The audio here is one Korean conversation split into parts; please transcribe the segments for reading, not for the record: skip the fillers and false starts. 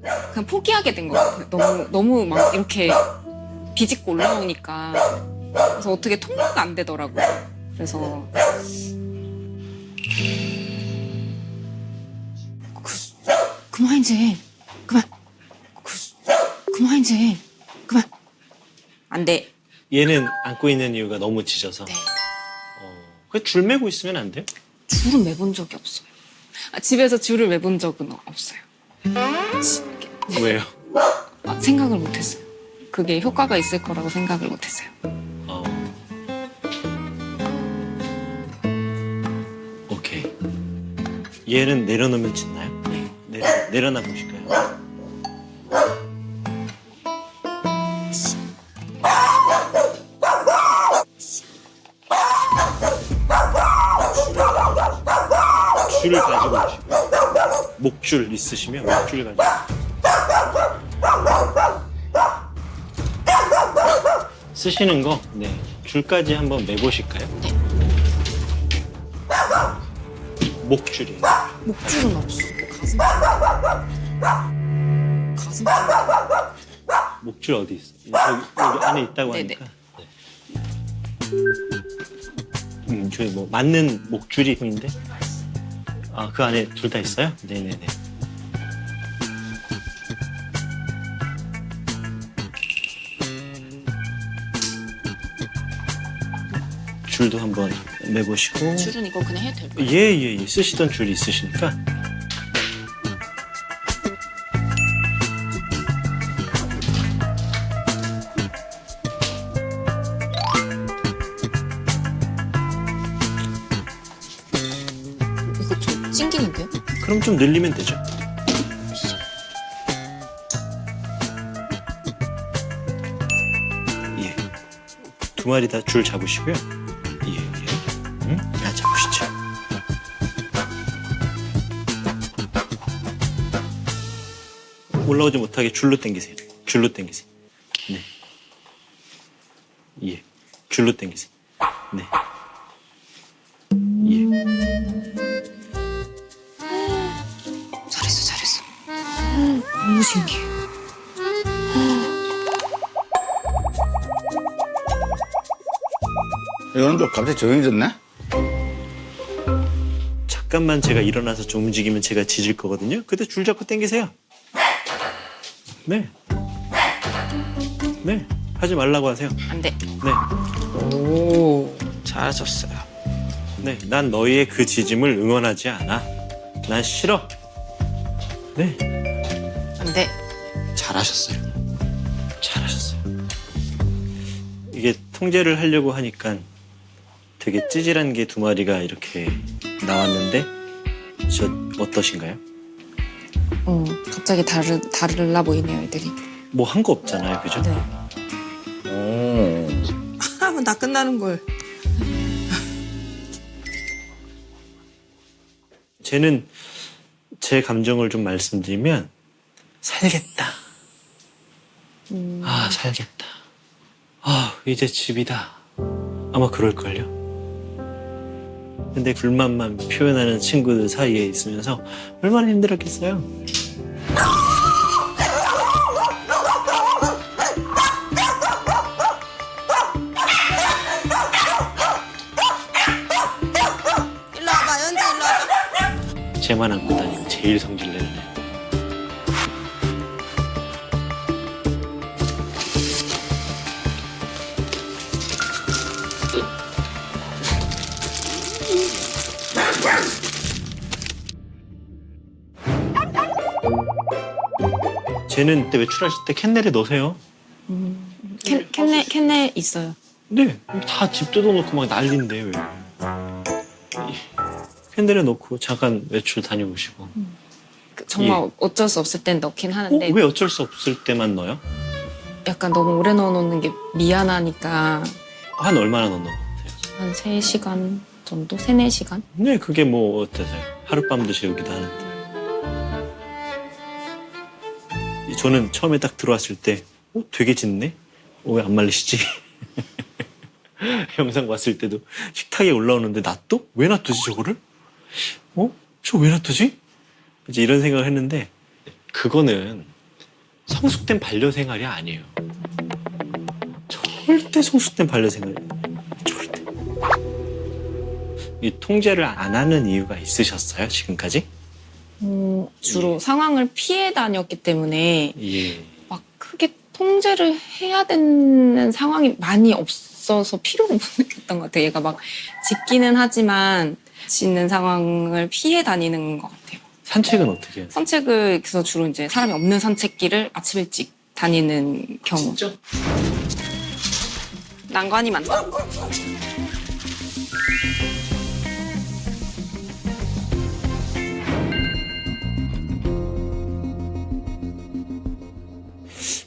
그냥 포기하게 된 것 같아요. 너무 막 이렇게 비집고 올라오니까. 그래서 어떻게 통과가 안 되더라고요. 그래서 그만 이제 그만 그만 이제 그만 안 돼. 얘는 안고 있는 이유가 너무 짖어서. 네. 줄 매고 있으면 안 돼요? 줄은 매본 적이 없어요. 집에서 줄을 매본 적은 없어요. 왜요? 생각을 못했어요. 그게 효과가 있을 거라고 생각을 못했어요. 오케이. 얘는 내려놓으면 짖나요? 네. 내려놔 보실까요? 줄을 가지고 오시고 목줄 있으시면 목줄 가지고 쓰시는 거 네. 줄까지 한번 매보실까요? 네. 목줄이에요. 목줄은 없어. 가슴 목줄 어디 있어? 여기 안에 있다고 네네. 하니까. 네. 저기 뭐 맞는 목줄이 있는데. 그 안에 둘 다 있어요? 네네네. 줄도 한번 매보시고. 줄은 이거 그냥 해도 될까요? 예. 쓰시던 줄이 있으시니까. 이거 좀 찡기는데요? 그럼 좀 늘리면 되죠. 예. 두 마리 다 줄 잡으시고요. 예. 다 잡으시죠. 올라오지 못하게 줄로 당기세요. 줄로 당기세요. 네. 예. 줄로 당기세요. 네. 예. 잘했어. 너무 신기해. 이거는 또 갑자기 조용해졌네? 잠깐만 제가 일어나서 좀 움직이면 제가 짖을 거거든요. 그때 줄 잡고 당기세요. 네. 네. 하지 말라고 하세요. 안 돼. 네. 오, 잘하셨어요. 네. 난 너희의 그 짖음을 응원하지 않아. 난 싫어. 네. 안 돼. 잘하셨어요. 잘하셨어요. 이게 통제를 하려고 하니까 되게 찌질한 게 두 마리가 이렇게 나왔는데 저 어떠신가요? 갑자기 다르라 보이네요, 애들이. 뭐 한 거 없잖아요. 그죠? 네. 하면 다 끝나는 걸. 쟤는 제 감정을 좀 말씀드리면 살겠다. 살겠다. 이제 집이다. 아마 그럴걸요. 근데 불만만 표현하는 친구들 사이에 있으면서 얼마나 힘들었겠어요. 일로 와봐, 연지 일로 와봐. 쟤만 안고 다니고 제일 성질 내는데. 쟤는 그때 외출하실 때 캔넬에 넣으세요. 캔넬 있어요. 네, 다 집 뜯어놓고 막 난리인데 왜? 캔넬에 넣고 잠깐 외출 다녀오시고. 정말 어쩔 수 없을 땐 넣긴 하는데 왜 어쩔 수 없을 때만 넣어요? 약간 너무 오래 넣어놓는 게 미안하니까 한 얼마나 넣는 것 같아요? 한 3시간 정도? 3, 4시간? 네, 그게 뭐 어떠세요? 하룻밤도 재우기도 하는데. 저는 처음에 딱 들어왔을 때 되게 짖네? 왜 안 말리시지? 영상 봤을 때도 식탁에 올라오는데 놔둬? 왜 놔두지 저거를? 저 왜 놔두지? 이제 이런 생각을 했는데 그거는 성숙된 반려생활이 아니에요. 절대 성숙된 반려생활이에요. 절대. 이 통제를 안 하는 이유가 있으셨어요, 지금까지? 주로 상황을 피해 다녔기 때문에 예. 막 크게 통제를 해야 되는 상황이 많이 없어서 필요를 못 느꼈던 것 같아요. 얘가 막 짖기는 하지만 짖는 상황을 피해 다니는 것 같아요. 산책은 어떻게 해요? 산책을 그래서 주로 이제 사람이 없는 산책길을 아침 일찍 다니는 경우. 진짜? 난관이 많다.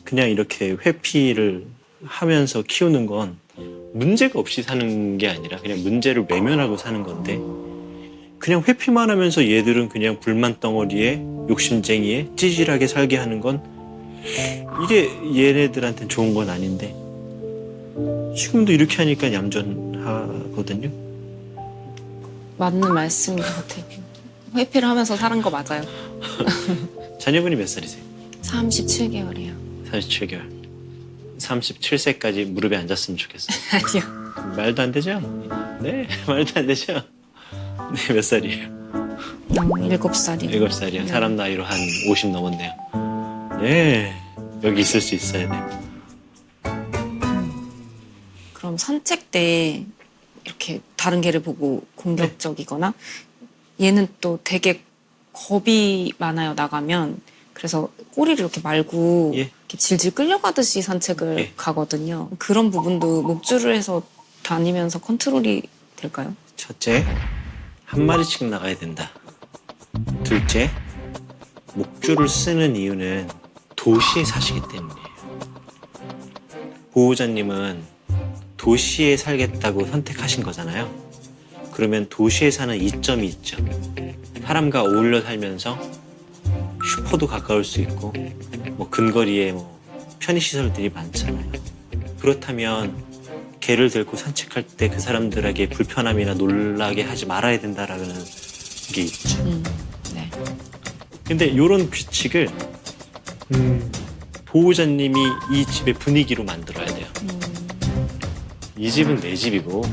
그냥 이렇게 회피를 하면서 키우는 건 문제가 없이 사는 게 아니라 그냥 문제를 외면하고 사는 건데 그냥 회피만 하면서 얘들은 그냥 불만 덩어리에 욕심쟁이에 찌질하게 살게 하는 건 이게 얘네들한테는 좋은 건 아닌데 지금도 이렇게 하니까 얌전하거든요. 맞는 말씀인 것 같아요. 회피를 하면서 사는 거 맞아요. 자녀분이 몇 살이세요? 37개월이요. 37개월. 37세까지 무릎에 앉았으면 좋겠어요. 아니요. 말도 안 되죠? 네, 말도 안 되죠? 네, 몇 살이에요? 7살이요. 7살이요. 네. 사람 나이로 한 50 넘었네요. 네, 여기 있을 수 있어야 돼요. 그럼 산책 때 이렇게 다른 개를 보고 공격적이거나 얘는 또 되게 겁이 많아요, 나가면. 그래서 꼬리를 이렇게 말고 예. 이렇게 질질 끌려가듯이 산책을 예. 가거든요. 그런 부분도 목줄을 해서 다니면서 컨트롤이 될까요? 첫째, 한 마리씩 나가야 된다. 둘째, 목줄을 쓰는 이유는 도시에 사시기 때문이에요. 보호자님은 도시에 살겠다고 선택하신 거잖아요. 그러면 도시에 사는 이점이 있죠. 사람과 어울려 살면서 슈퍼도 가까울 수 있고 뭐 근거리에 뭐 편의시설들이 많잖아요. 그렇다면 개를 데리고 산책할 때 그 사람들에게 불편함이나 놀라게 하지 말아야 된다라는 게 있죠. 네. 근데 이런 규칙을 보호자님이 이 집의 분위기로 만들어야 돼요. 이 집은 내 집이고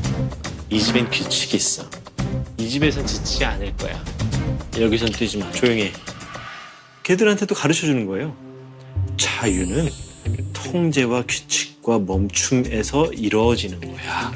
이 집엔 규칙이 있어. 이 집에선 짖지 않을 거야. 여기선 뛰지 마. 조용히 해. 걔들한테도 가르쳐주는 거예요. 자유는 통제와 규칙과 멈춤에서 이루어지는 거야.